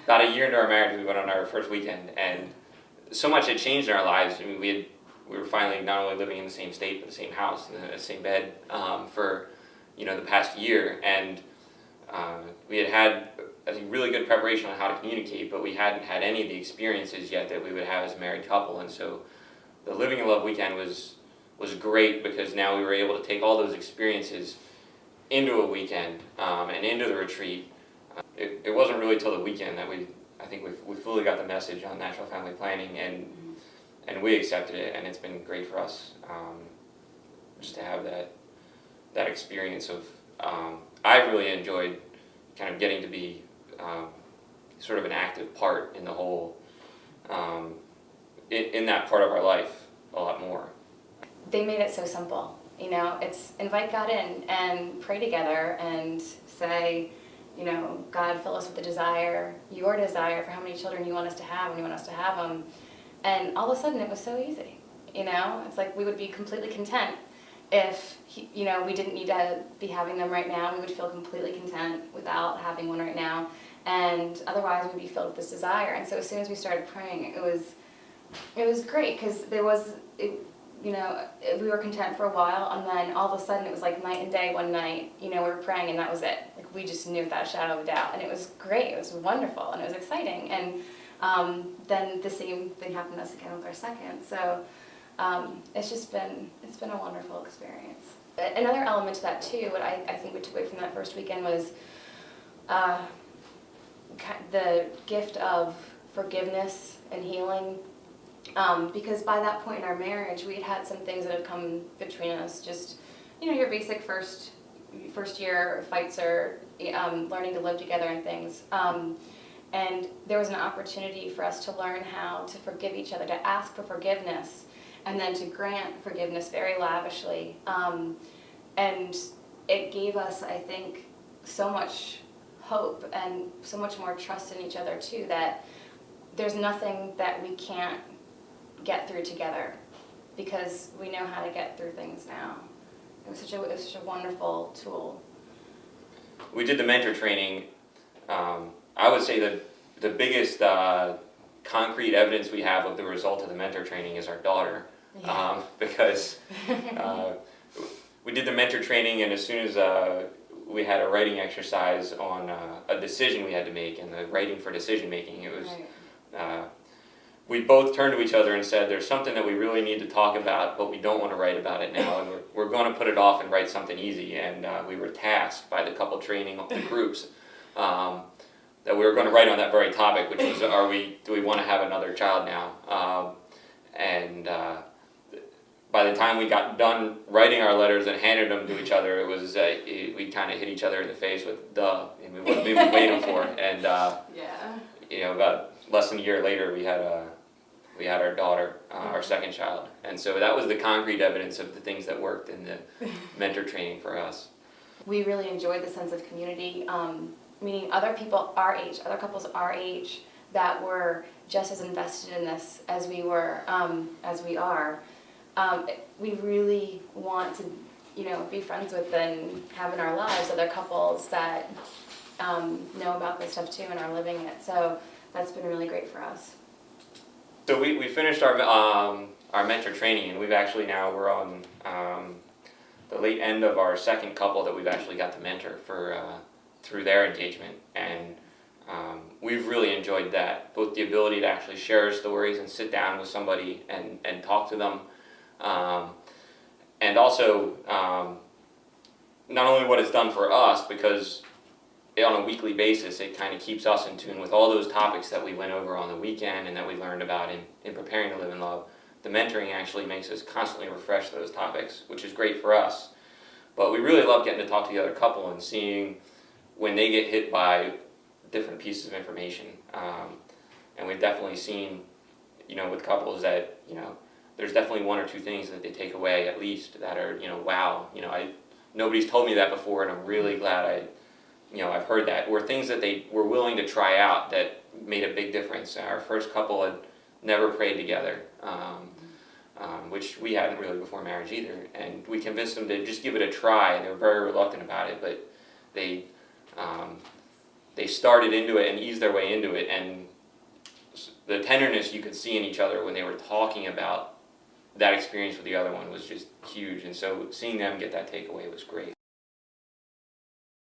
About a year into our marriage, we went on our first weekend, and so much had changed in our lives. I mean, we were finally not only living in the same state, but the same house, in the same bed for the past year, and we had I think really good preparation on how to communicate, but we hadn't had any of the experiences yet that we would have as a married couple, and so the Living in Love weekend was great because now we were able to take all those experiences into a weekend and into the retreat. It wasn't really till the weekend that I think we fully got the message on natural family planning, and we accepted it, and it's been great for us just to have that experience of I've really enjoyed kind of getting to be sort of an active part in the whole in that part of our life a lot more. They made it so simple. It's invite God in and pray together and say, God, fill us with the desire, your desire for how many children you want us to have, and you want us to have them. And all of a sudden it was so easy. It's like we would be completely content if, we didn't need to be having them right now. We would feel completely content without having one right now. And otherwise we'd be filled with this desire. And so as soon as we started praying, it was great because we were content for a while, and then all of a sudden it was like night and day one night. We were praying, and that was it. Like, we just knew without a shadow of a doubt, and it was great. It was wonderful, and it was exciting. And then the same thing happened to us again with our second. So it's been a wonderful experience. Another element to that too, what I think we took away from that first weekend was the gift of forgiveness and healing. Because by that point in our marriage, we had had some things that had come between us. Just, your basic first year fights are learning to live together and things. And there was an opportunity for us to learn how to forgive each other, to ask for forgiveness, and then to grant forgiveness very lavishly. And it gave us, I think, so much hope and so much more trust in each other too, that there's nothing that we can't get through together because we know how to get through things now. It was such a wonderful tool. We did the mentor training. I would say that the biggest concrete evidence we have of the result of the mentor training is our daughter. Yeah. Because we did the mentor training, and as soon as we had a writing exercise on a decision we had to make, and the writing for decision making, it was Right. We both turned to each other and said, there's something that we really need to talk about, but we don't want to write about it now, and we're going to put it off and write something easy. And we were tasked by the couple training the groups that we were going to write on that very topic, which was, do we want to have another child now? And by the time we got done writing our letters and handed them to each other, it was we kind of hit each other in the face with duh, and we wouldn't be waiting for it. And Yeah. About less than a year later, we had our daughter, our second child, and so that was the concrete evidence of the things that worked in the mentor training for us. We really enjoyed the sense of community, meaning other people our age, other couples our age that were just as invested in this as we were, as we are. We really want to, be friends with and have in our lives other couples that know about this stuff too and are living it. So that's been really great for us. So we finished our mentor training, and we're on the late end of our second couple that we've actually got to mentor for through their engagement, and we've really enjoyed that, both the ability to actually share stories and sit down with somebody and talk to them, and also not only what it's done for us, because on a weekly basis, it kind of keeps us in tune with all those topics that we went over on the weekend and that we learned about in preparing to live in love. The mentoring actually makes us constantly refresh those topics, which is great for us. But we really love getting to talk to the other couple and seeing when they get hit by different pieces of information. And we've definitely seen, with couples that, there's definitely one or two things that they take away at least that are, wow, nobody's told me that before, and I'm really glad I've heard that, or things that they were willing to try out that made a big difference. Our first couple had never prayed together, which we hadn't really before marriage either, and we convinced them to just give it a try, and they were very reluctant about it, but they they started into it and eased their way into it, and the tenderness you could see in each other when they were talking about that experience with the other one was just huge. And so seeing them get that takeaway was great.